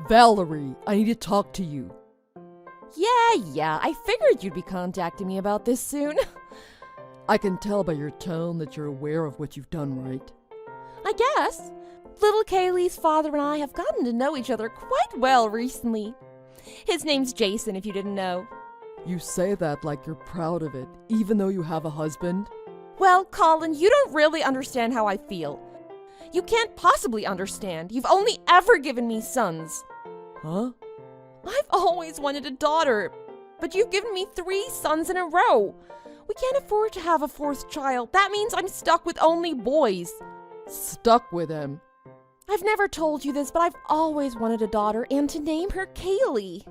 Valerie, I need to talk to you. Yeah, I figured you'd be contacting me about this soon. I can tell by your tone that you're aware of what you've done, right? I guess. Little Kaylee's father and I have gotten to know each other quite well recently. His name's Jason, if you didn't know. You say that like you're proud of it, even though you have a husband? Well, Colin, you don't really understand how I feel. You can't possibly understand. You've only ever given me sons. Huh? I've always wanted a daughter, but you've given me 3 sons in a row. We can't afford to have a 4th child. That means I'm stuck with only boys. Stuck with him? I've never told you this, but I've always wanted a daughter and to name her Kaylee.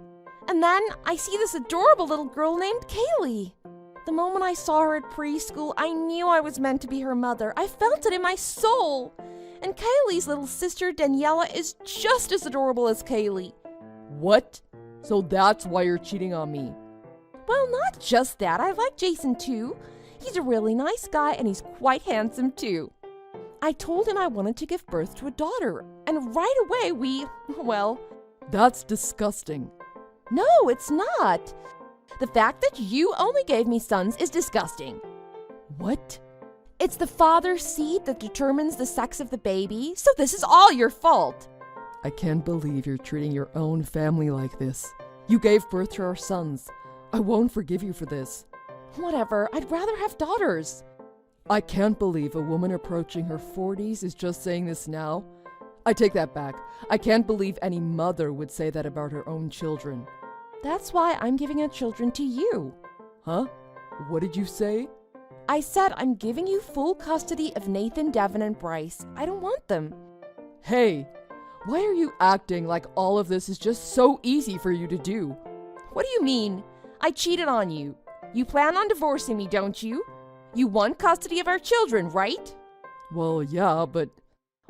And then I see this adorable little girl named Kaylee. The moment I saw her at preschool, I knew I was meant to be her mother. I felt it in my soul. And Kaylee's little sister, Daniela, is just as adorable as Kaylee. What? So that's why you're cheating on me? Well, not just that. I like Jason too. He's a really nice guy and he's quite handsome too. I told him I wanted to give birth to a daughter, and right away well... That's disgusting. No, it's not. The fact that you only gave me sons is disgusting. What? It's the father's seed that determines the sex of the baby, so this is all your fault. I can't believe you're treating your own family like this. You gave birth to our sons. I won't forgive you for this. Whatever, I'd rather have daughters. I can't believe a woman approaching her 40s is just saying this now. I take that back. I can't believe any mother would say that about her own children. That's why I'm giving our children to you. Huh? What did you say? I said I'm giving you full custody of Nathan, Devin, and Bryce. I don't want them. Hey, why are you acting like all of this is just so easy for you to do? What do you mean? I cheated on you. You plan on divorcing me, don't you? You want custody of our children, right? Well, yeah, but...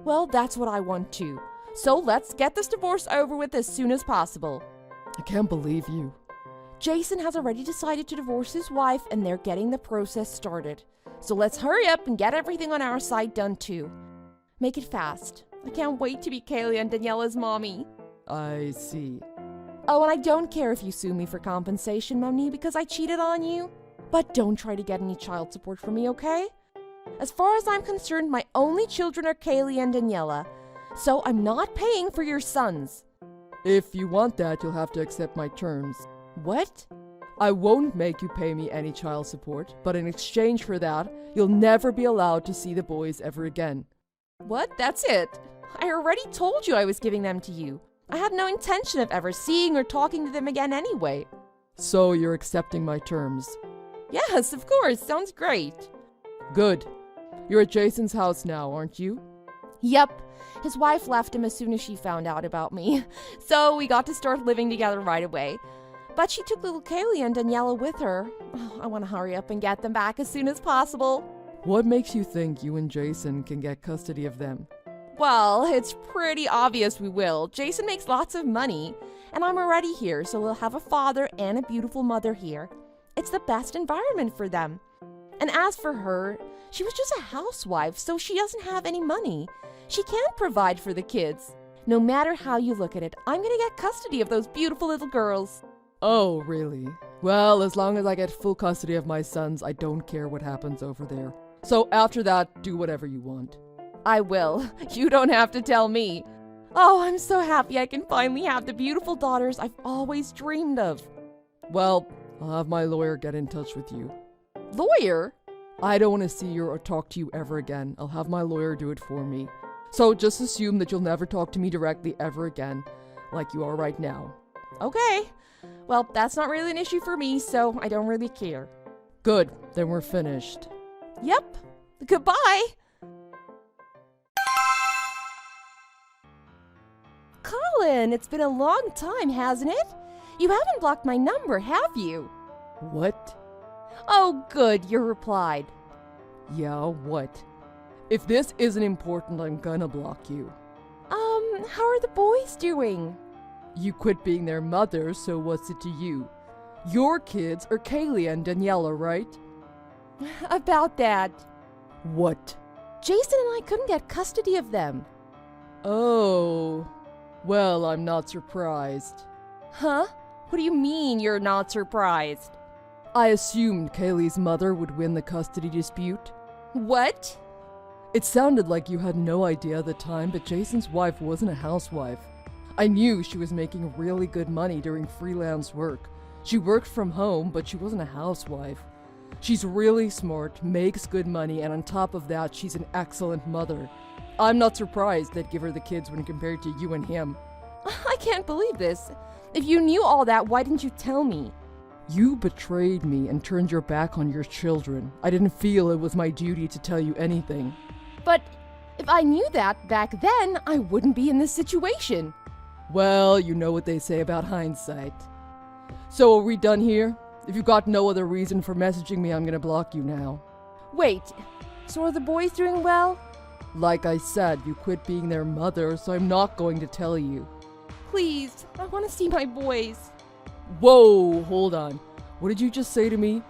Well, that's what I want too. So let's get this divorce over with as soon as possible. I can't believe you. Jason has already decided to divorce his wife and they're getting the process started. So let's hurry up and get everything on our side done too. Make it fast. I can't wait to be Kaylee and Daniela's mommy. I see. Oh, and I don't care if you sue me for compensation money because I cheated on you. But don't try to get any child support from me, okay? As far as I'm concerned, my only children are Kaylee and Daniela. So I'm not paying for your sons. If you want that, you'll have to accept my terms. What? I won't make you pay me any child support, but in exchange for that, you'll never be allowed to see the boys ever again. What? That's it? I already told you I was giving them to you. I had no intention of ever seeing or talking to them again anyway. So you're accepting my terms? Yes, of course. Sounds great. Good. You're at Jason's house now, aren't you? Yep. His wife left him as soon as she found out about me. So we got to start living together right away. But she took little Kaylee and Daniela with her. Oh, I want to hurry up and get them back as soon as possible. What makes you think you and Jason can get custody of them? Well, it's pretty obvious we will. Jason makes lots of money, and I'm already here, so we'll have a father and a beautiful mother here. It's the best environment for them. And as for her, she was just a housewife, so she doesn't have any money. She can't provide for the kids. No matter how you look at it, I'm gonna get custody of those beautiful little girls. Oh, really? Well, as long as I get full custody of my sons, I don't care what happens over there. So after that, do whatever you want. I will. You don't have to tell me. Oh, I'm so happy I can finally have the beautiful daughters I've always dreamed of. Well, I'll have my lawyer get in touch with you. Lawyer? I don't want to see you or talk to you ever again. I'll have my lawyer do it for me. So just assume that you'll never talk to me directly ever again, like you are right now. Okay. Well, that's not really an issue for me, so I don't really care. Good. Then we're finished. Yep. Goodbye. Colin, it's been a long time, hasn't it? You haven't blocked my number, have you? What? Oh, good, you replied. Yeah, what? If this isn't important, I'm gonna block you. How are the boys doing? You quit being their mother, so what's it to you? Your kids are Kaylee and Daniela, right? About that. What? Jason and I couldn't get custody of them. Oh. Well, I'm not surprised. Huh? What do you mean you're not surprised? I assumed Kaylee's mother would win the custody dispute. What? It sounded like you had no idea at the time, but Jason's wife wasn't a housewife. I knew she was making really good money doing freelance work. She worked from home, but she wasn't a housewife. She's really smart, makes good money, and on top of that, she's an excellent mother. I'm not surprised they'd give her the kids when compared to you and him. I can't believe this. If you knew all that, why didn't you tell me? You betrayed me and turned your back on your children. I didn't feel it was my duty to tell you anything. But if I knew that back then, I wouldn't be in this situation. Well, you know what they say about hindsight. So are we done here? If you've got no other reason for messaging me, I'm gonna block you now. Wait, so are the boys doing well? Like I said, you quit being their mother, so I'm not going to tell you. Please, I want to see my boys. Whoa, hold on. What did you just say to me?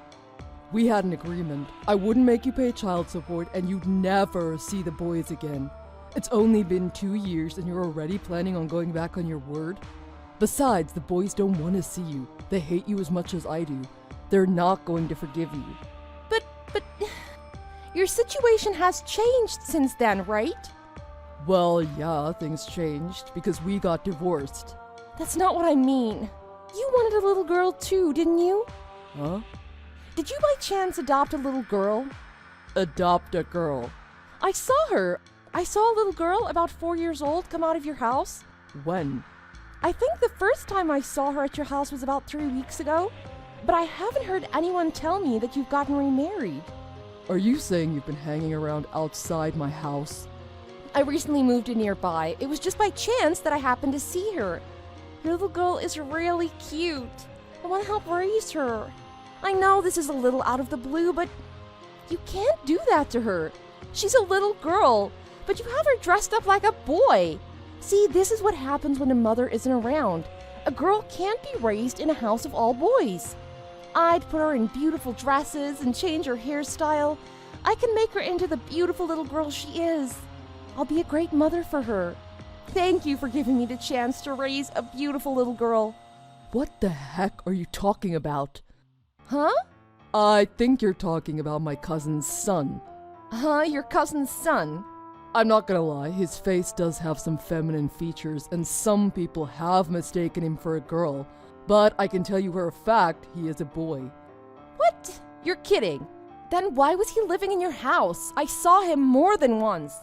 We had an agreement. I wouldn't make you pay child support and you'd never see the boys again. It's only been 2 years and you're already planning on going back on your word? Besides, the boys don't want to see you. They hate you as much as I do. They're not going to forgive you. But, your situation has changed since then, right? Well, yeah, things changed because we got divorced. That's not what I mean. You wanted a little girl too, didn't you? Huh? Did you by chance adopt a little girl? Adopt a girl. I saw her. I saw a little girl about 4 years old come out of your house. When? I think the first time I saw her at your house was about 3 weeks ago. But I haven't heard anyone tell me that you've gotten remarried. Are you saying you've been hanging around outside my house? I recently moved in nearby. It was just by chance that I happened to see her. Your little girl is really cute. I want to help raise her. I know this is a little out of the blue, but you can't do that to her. She's a little girl, but you have her dressed up like a boy. See, this is what happens when a mother isn't around. A girl can't be raised in a house of all boys. I'd put her in beautiful dresses and change her hairstyle. I can make her into the beautiful little girl she is. I'll be a great mother for her. Thank you for giving me the chance to raise a beautiful little girl. What the heck are you talking about? Huh? I think you're talking about my cousin's son. Huh? Your cousin's son? I'm not gonna lie, his face does have some feminine features, and some people have mistaken him for a girl. But I can tell you for a fact, he is a boy. What? You're kidding. Then why was he living in your house? I saw him more than once.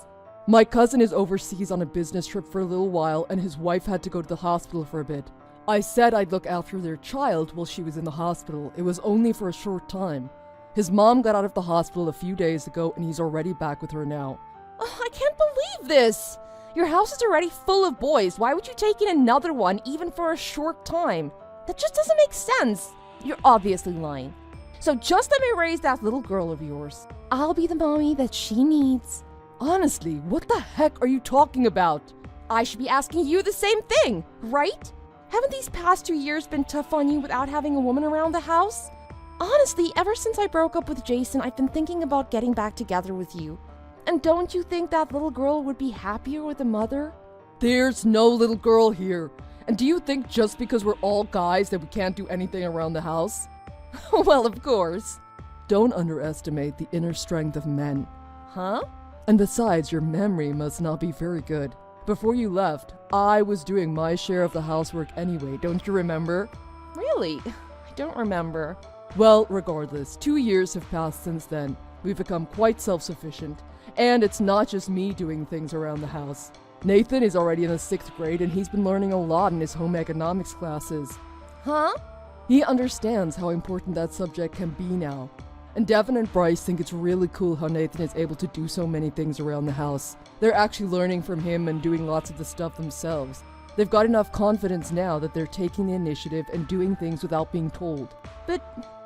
My cousin is overseas on a business trip for a little while, and his wife had to go to the hospital for a bit. I said I'd look after their child while she was in the hospital. It was only for a short time. His mom got out of the hospital a few days ago, and he's already back with her now. Oh, I can't believe this! Your house is already full of boys. Why would you take in another one, even for a short time? That just doesn't make sense. You're obviously lying. So just let me raise that little girl of yours. I'll be the mommy that she needs. Honestly, what the heck are you talking about? I should be asking you the same thing, right? Haven't these past 2 years been tough on you without having a woman around the house? Honestly, ever since I broke up with Jason, I've been thinking about getting back together with you. And don't you think that little girl would be happier with a mother? There's no little girl here. And do you think just because we're all guys that we can't do anything around the house? Well, of course. Don't underestimate the inner strength of men. Huh? And besides, your memory must not be very good. Before you left, I was doing my share of the housework anyway, don't you remember? Really? I don't remember. Well, regardless, 2 years have passed since then. We've become quite self-sufficient. And it's not just me doing things around the house. Nathan is already in the 6th grade and he's been learning a lot in his home economics classes. Huh? He understands how important that subject can be now. And Devin and Bryce think it's really cool how Nathan is able to do so many things around the house. They're actually learning from him and doing lots of the stuff themselves. They've got enough confidence now that they're taking the initiative and doing things without being told. But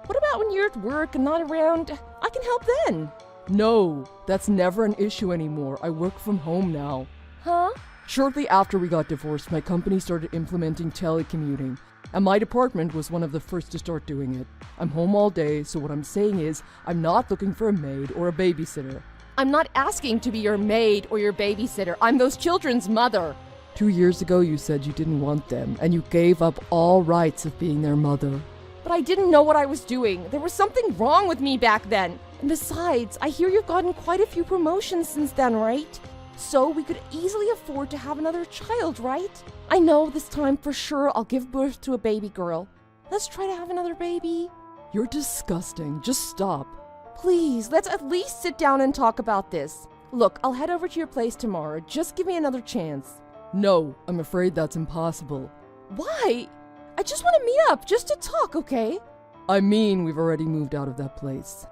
what about when you're at work and not around? I can help then. No, that's never an issue anymore. I work from home now. Huh? Shortly after we got divorced, my company started implementing telecommuting, and my department was one of the first to start doing it. I'm home all day, so what I'm saying is, I'm not looking for a maid or a babysitter. I'm not asking to be your maid or your babysitter. I'm those children's mother. 2 years ago you said you didn't want them, and you gave up all rights of being their mother. But I didn't know what I was doing. There was something wrong with me back then. And besides, I hear you've gotten quite a few promotions since then, right? So we could easily afford to have another child, right? I know this time for sure I'll give birth to a baby girl. Let's try to have another baby. You're disgusting. Just stop. Please, let's at least sit down and talk about this. Look, I'll head over to your place tomorrow. Just give me another chance. No, I'm afraid that's impossible. Why? I just want to meet up, just to talk, okay? I mean, we've already moved out of that place.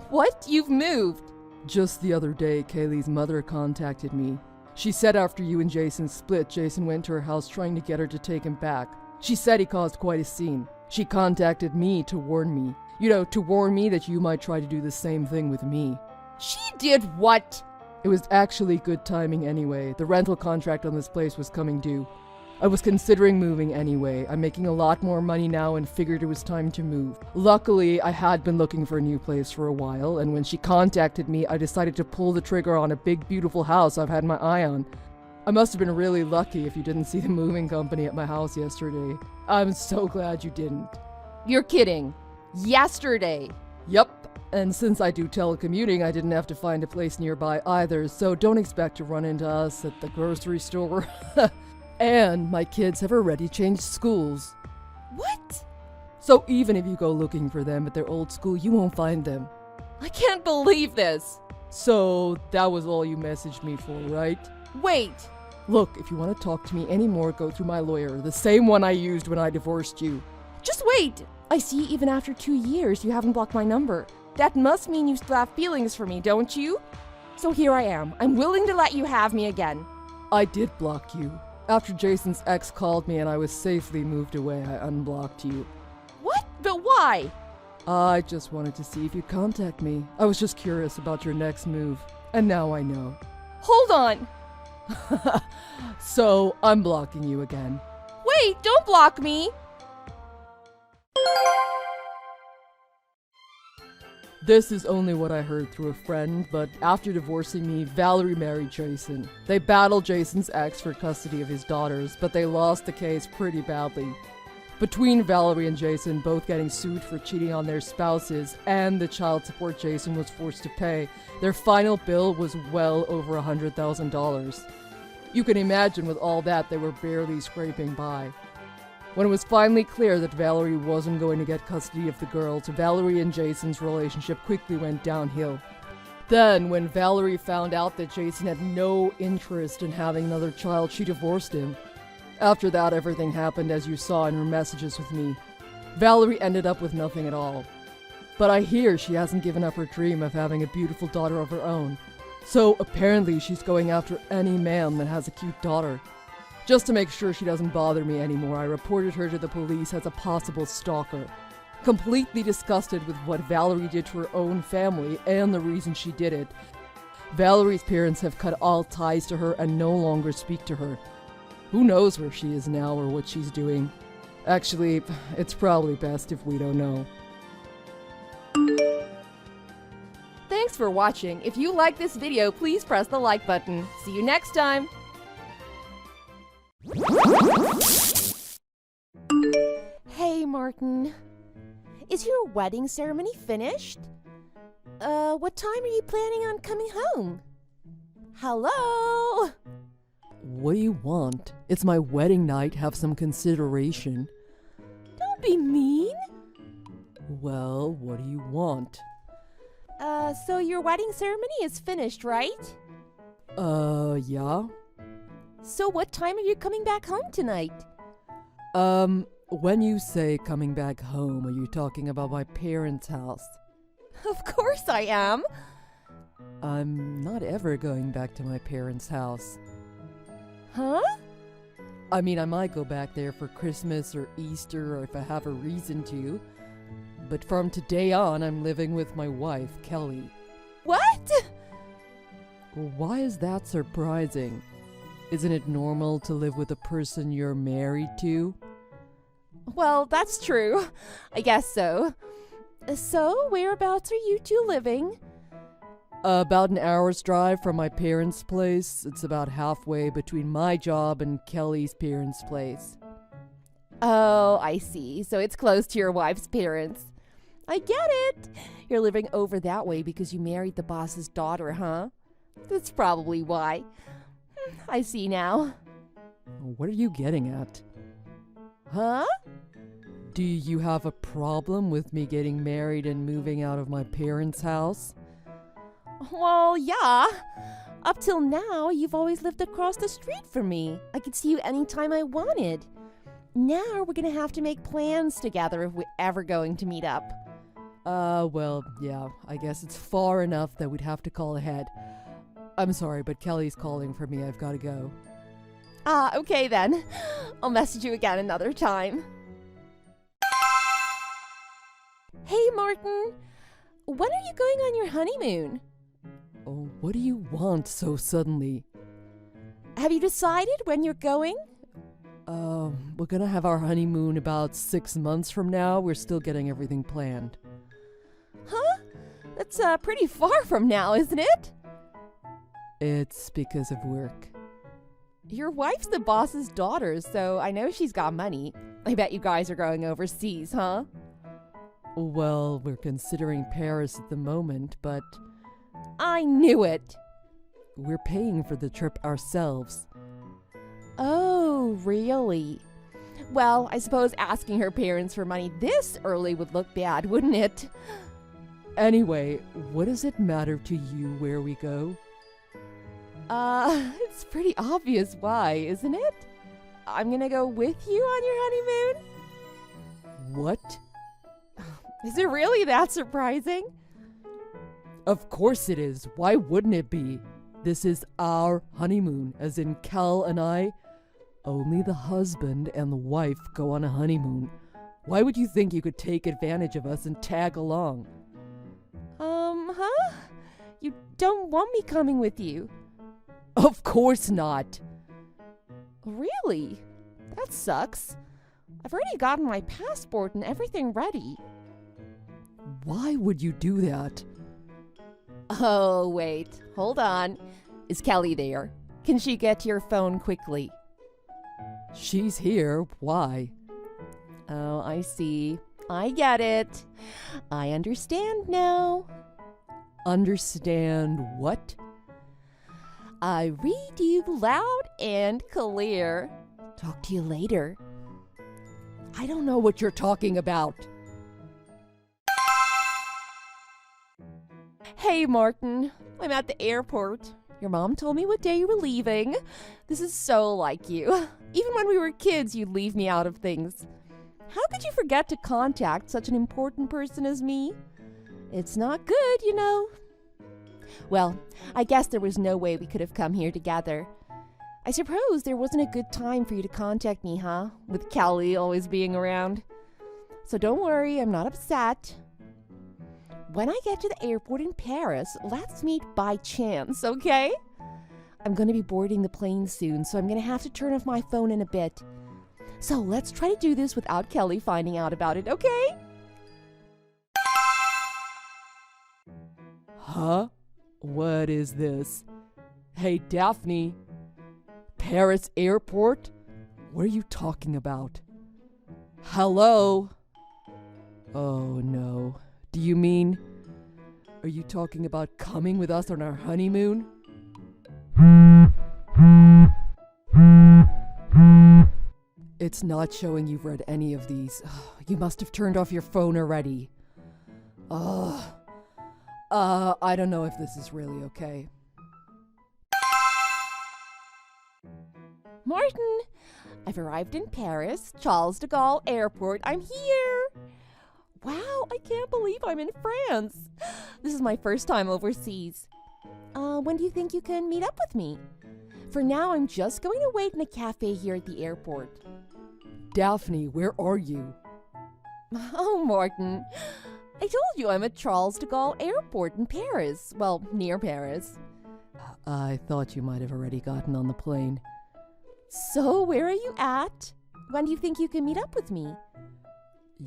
What? You've moved? Just the other day, Kaylee's mother contacted me. She said after you and Jason split, Jason went to her house trying to get her to take him back. She said he caused quite a scene. She contacted me to warn me. To warn me that you might try to do the same thing with me. She did what? It was actually good timing anyway. The rental contract on this place was coming due. I was considering moving anyway. I'm making a lot more money now and figured it was time to move. Luckily, I had been looking for a new place for a while, and when she contacted me, I decided to pull the trigger on a big, beautiful house I've had my eye on. I must have been really lucky if you didn't see the moving company at my house yesterday. I'm so glad you didn't. You're kidding. Yesterday. Yup. And since I do telecommuting, I didn't have to find a place nearby either, so don't expect to run into us at the grocery store. And my kids have already changed schools. What? So even if you go looking for them at their old school, you won't find them. I can't believe this. So that was all you messaged me for, right? Wait. Look, if you want to talk to me anymore, go through my lawyer, the same one I used when I divorced you. Just wait. I see even after 2 years you haven't blocked my number. That must mean you still have feelings for me, don't you? So here I am. I'm willing to let you have me again. I did block you. After Jason's ex called me and I was safely moved away, I unblocked you. What? But why? I just wanted to see if you'd contact me. I was just curious about your next move. And now I know. Hold on. So, I'm blocking you again. Wait, don't block me. This is only what I heard through a friend, but after divorcing me, Valerie married Jason. They battled Jason's ex for custody of his daughters, but they lost the case pretty badly. Between Valerie and Jason both getting sued for cheating on their spouses and the child support Jason was forced to pay, their final bill was well over $100,000. You can imagine with all that they were barely scraping by. When it was finally clear that Valerie wasn't going to get custody of the girls, Valerie and Jason's relationship quickly went downhill. Then, when Valerie found out that Jason had no interest in having another child, she divorced him. After that, everything happened as you saw in her messages with me. Valerie ended up with nothing at all. But I hear she hasn't given up her dream of having a beautiful daughter of her own. So apparently she's going after any man that has a cute daughter. Just to make sure she doesn't bother me anymore, I reported her to the police as a possible stalker. Completely disgusted with what Valerie did to her own family and the reason she did it, Valerie's parents have cut all ties to her and no longer speak to her. Who knows where she is now or what she's doing? Actually, it's probably best if we don't know. Thanks for watching. If you like this video, please press the like button. See you next time. Hey, Martin. Is your wedding ceremony finished? What time are you planning on coming home? Hello? What do you want? It's my wedding night. Have some consideration. Don't be mean. Well, what do you want? So your wedding ceremony is finished, right? Yeah? So what time are you coming back home tonight? When you say coming back home, are you talking about my parents' house? Of course I am. I'm not ever going back to my parents' house. Huh? I mean, I might go back there for Christmas or Easter or if I have a reason to. But from today on, I'm living with my wife, Kelly. What? Why is that surprising? Isn't it normal to live with a person you're married to? Well, that's true. I guess so. So, whereabouts are you two living? About an hour's drive from my parents' place. It's about halfway between my job and Kelly's parents' place. Oh, I see. So it's close to your wife's parents. I get it. You're living over that way because you married the boss's daughter, huh? That's probably why. I see now. What are you getting at? Huh? Do you have a problem with me getting married and moving out of my parents' house? Well, yeah. Up till now, you've always lived across the street from me. I could see you anytime I wanted. Now we're gonna have to make plans together if we're ever going to meet up. Well, yeah, I guess it's far enough that we'd have to call ahead. I'm sorry, but Kelly's calling for me. I've got to go. Okay then. I'll message you again another time. Hey, Martin. When are you going on your honeymoon? Oh, what do you want so suddenly? Have you decided when you're going? We're gonna have our honeymoon about 6 months from now. We're still getting everything planned. Huh? That's pretty far from now, isn't it? It's because of work. Your wife's the boss's daughter, so I know she's got money. I bet you guys are going overseas, huh? Well, we're considering Paris at the moment, but I knew it. we're paying for the trip ourselves. Oh, really? Well, I suppose asking her parents for money this early would look bad, wouldn't it? Anyway, what does it matter to you where we go? It's pretty obvious why, isn't it? I'm gonna go with you on your honeymoon. What? Is it really that surprising? Of course it is. Why wouldn't it be? This is our honeymoon, as in Cal and I. Only the husband and the wife go on a honeymoon. Why would you think you could take advantage of us and tag along? Huh? You don't want me coming with you? Of course not. Really? That sucks. I've already gotten my passport and everything ready. Why would you do that? Oh, wait. Hold on. Is Kelly there? Can she get to your phone quickly? She's here. Why? Oh, I see. I get it. I understand now. Understand what? I read you loud and clear. Talk to you later. I don't know what you're talking about. Hey, Martin. I'm at the airport. Your mom told me what day you were leaving. This is so like you. Even when we were kids, you'd leave me out of things. How could you forget to contact such an important person as me? It's not good, you know. Well, I guess there was no way we could have come here together. I suppose there wasn't a good time for you to contact me, huh? With Kelly always being around. So don't worry, I'm not upset. When I get to the airport in Paris, let's meet by chance, okay? I'm going to be boarding the plane soon, so I'm going to have to turn off my phone in a bit. So let's try to do this without Kelly finding out about it, okay? Huh? What is this? Hey, Daphne. Paris airport? What are you talking about? Hello? Oh, no. Do you mean... Are you talking about coming with us on our honeymoon? It's not showing you've read any of these. You must have turned off your phone already. I don't know if this is really okay. Martin, I've arrived in Paris, Charles de Gaulle Airport. I'm here. Wow, I can't believe I'm in France. This is my first time overseas. When do you think you can meet up with me? For now, I'm just going to wait in a cafe here at the airport. Daphne, where are you? Oh, Martin. I told you I'm at Charles de Gaulle Airport in Paris. Well, near Paris. I thought you might have already gotten on the plane. So, where are you at? When do you think you can meet up with me?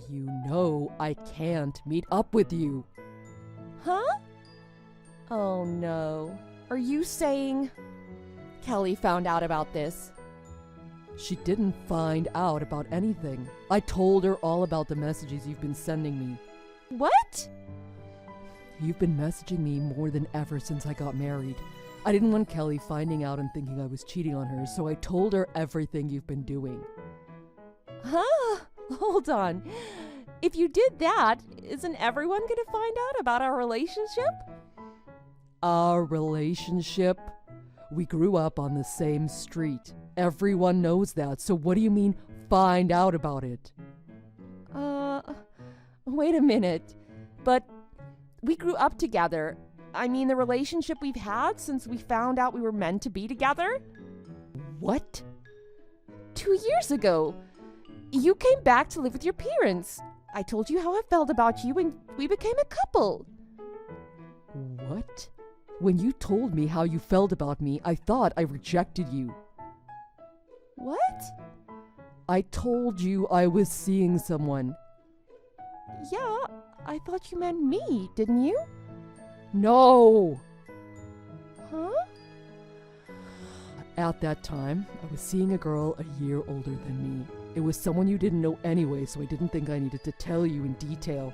You know I can't meet up with you. Huh? Oh no. Are you saying Kelly found out about this? She didn't find out about anything. I told her all about the messages you've been sending me. What? You've been messaging me more than ever since I got married. I didn't want Kelly finding out and thinking I was cheating on her, so I told her everything you've been doing. Huh? Hold on. If you did that, isn't everyone going to find out about our relationship? Our relationship? We grew up on the same street. Everyone knows that, so what do you mean, find out about it? Wait a minute. But we grew up together. I mean, the relationship we've had since we found out we were meant to be together? What? 2 years ago. You came back to live with your parents. I told you how I felt about you and we became a couple. What? When you told me how you felt about me, I thought I rejected you. What? I told you I was seeing someone. Yeah, I thought you meant me, didn't you? No! Huh? At that time, I was seeing a girl a year older than me. It was someone you didn't know anyway, so I didn't think I needed to tell you in detail.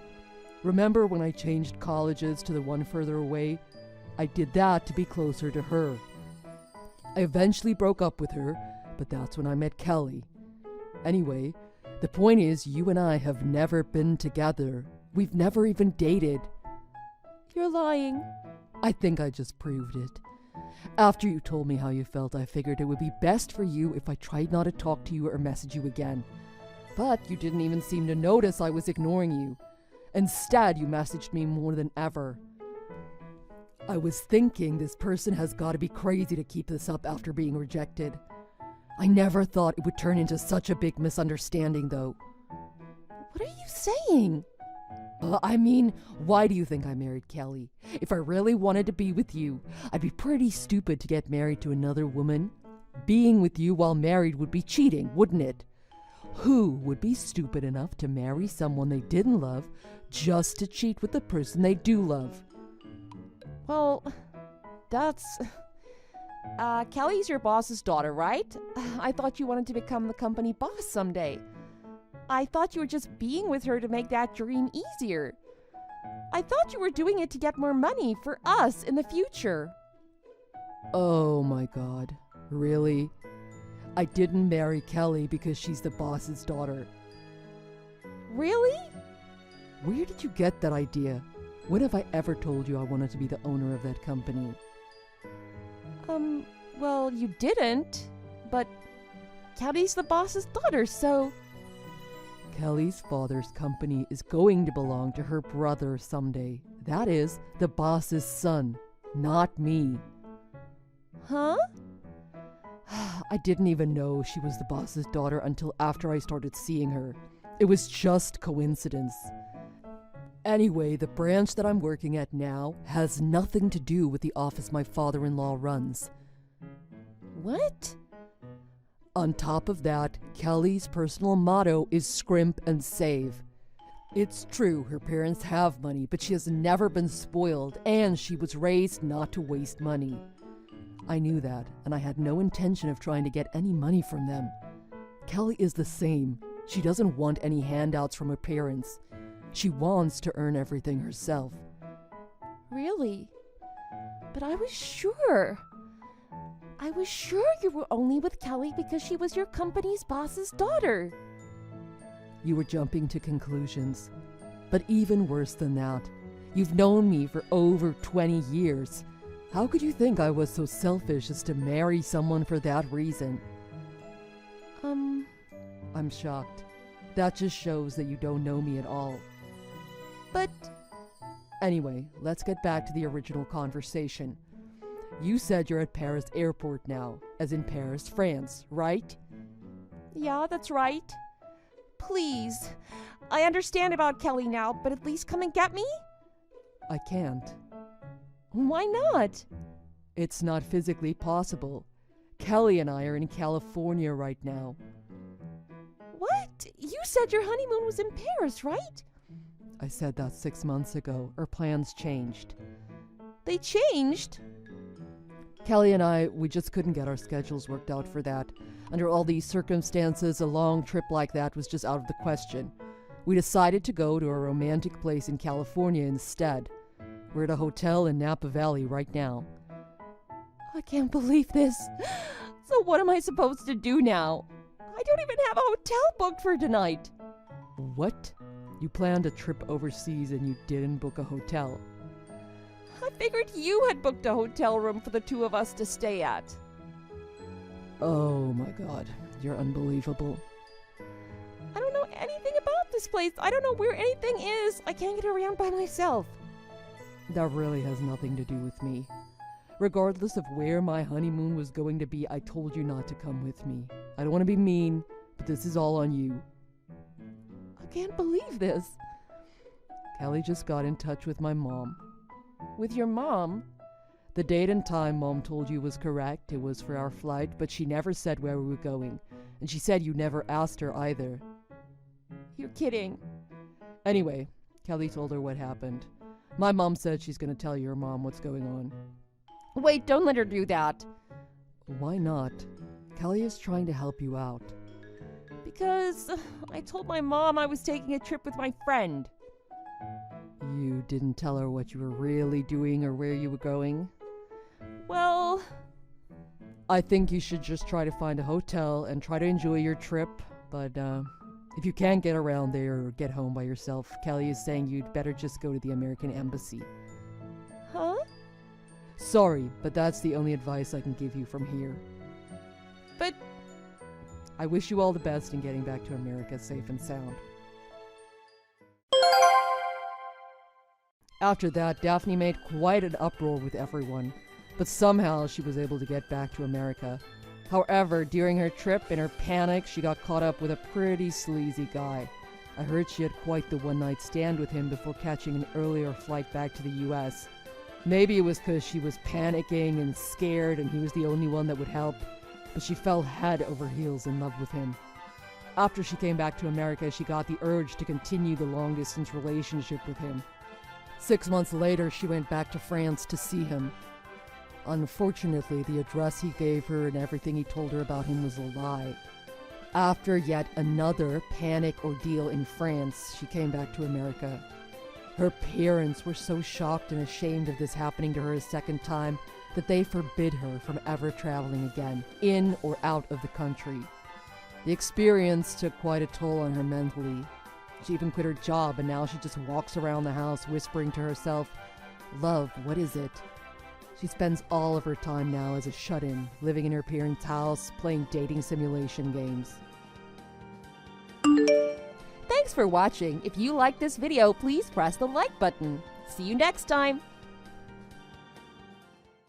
Remember when I changed colleges to the one further away? I did that to be closer to her. I eventually broke up with her, but that's when I met Kelly. Anyway, the point is, you and I have never been together. We've never even dated. You're lying. I think I just proved it. After you told me how you felt, I figured it would be best for you if I tried not to talk to you or message you again. But you didn't even seem to notice I was ignoring you. Instead, you messaged me more than ever. I was thinking this person has got to be crazy to keep this up after being rejected. I never thought it would turn into such a big misunderstanding, though. What are you saying? I mean, why do you think I married Kelly? If I really wanted to be with you, I'd be pretty stupid to get married to another woman. Being with you while married would be cheating, wouldn't it? Who would be stupid enough to marry someone they didn't love just to cheat with the person they do love? Well, that's... Kelly's your boss's daughter, right? I thought you wanted to become the company boss someday. I thought you were just being with her to make that dream easier. I thought you were doing it to get more money for us in the future. Oh my God, really? I didn't marry Kelly because she's the boss's daughter. Really? Where did you get that idea? When have I ever told you I wanted to be the owner of that company? Well, you didn't, but Kelly's the boss's daughter, so... Kelly's father's company is going to belong to her brother someday. That is, the boss's son, not me. Huh? I didn't even know she was the boss's daughter until after I started seeing her. It was just coincidence. Anyway, the branch that I'm working at now has nothing to do with the office my father-in-law runs. What? On top of that, Kelly's personal motto is scrimp and save. It's true, her parents have money, but she has never been spoiled, and she was raised not to waste money. I knew that, and I had no intention of trying to get any money from them. Kelly is the same. She doesn't want any handouts from her parents. She wants to earn everything herself. Really? But I was sure you were only with Kelly because she was your company's boss's daughter. You were jumping to conclusions. But even worse than that, you've known me for over 20 years. How could you think I was so selfish as to marry someone for that reason? I'm shocked. That just shows that you don't know me at all. But... Anyway, let's get back to the original conversation. You said you're at Paris airport now, as in Paris, France, right? Yeah, that's right. Please. I understand about Kelly now, but at least come and get me? I can't. Why not? It's not physically possible. Kelly and I are in California right now. What? You said your honeymoon was in Paris, right? I said that 6 months ago. Our plans changed. They changed? Kelly and I, we just couldn't get our schedules worked out for that. Under all these circumstances, a long trip like that was just out of the question. We decided to go to a romantic place in California instead. We're at a hotel in Napa Valley right now. I can't believe this. So what am I supposed to do now? I don't even have a hotel booked for tonight. What? You planned a trip overseas and you didn't book a hotel? I figured you had booked a hotel room for the two of us to stay at. Oh my god, you're unbelievable. I don't know anything about this place. I don't know where anything is. I can't get around by myself. That really has nothing to do with me. Regardless of where my honeymoon was going to be, I told you not to come with me. I don't want to be mean, but this is all on you. I can't believe this. Kelly just got in touch with my mom. With your mom? The date and time Mom told you was correct. It was for our flight, but she never said where we were going. And she said you never asked her either. You're kidding. Anyway, Kelly told her what happened. My mom said she's going to tell your mom what's going on. Wait, don't let her do that. Why not? Kelly is trying to help you out. Because I told my mom I was taking a trip with my friend. You didn't tell her what you were really doing or where you were going? Well, I think you should just try to find a hotel and try to enjoy your trip. But if you can't get around there or get home by yourself, Kelly is saying you'd better just go to the American Embassy. Huh? Sorry, but that's the only advice I can give you from here. But I wish you all the best in getting back to America safe and sound. After that, Daphne made quite an uproar with everyone, but somehow she was able to get back to America. However, during her trip, in her panic, she got caught up with a pretty sleazy guy. I heard she had quite the one-night stand with him before catching an earlier flight back to the US. Maybe it was because she was panicking and scared and he was the only one that would help, but she fell head over heels in love with him. After she came back to America, she got the urge to continue the long-distance relationship with him. 6 months later, she went back to France to see him. Unfortunately, the address he gave her and everything he told her about him was a lie. After yet another panic ordeal in France, she came back to America. Her parents were so shocked and ashamed of this happening to her a second time that they forbid her from ever traveling again, in or out of the country. The experience took quite a toll on her mentally. She even quit her job, and now she just walks around the house whispering to herself, "Love, what is it?" She spends all of her time now as a shut-in, living in her parents' house, playing dating simulation games. Thanks for watching. If you liked this video, please press the like button. See you next time.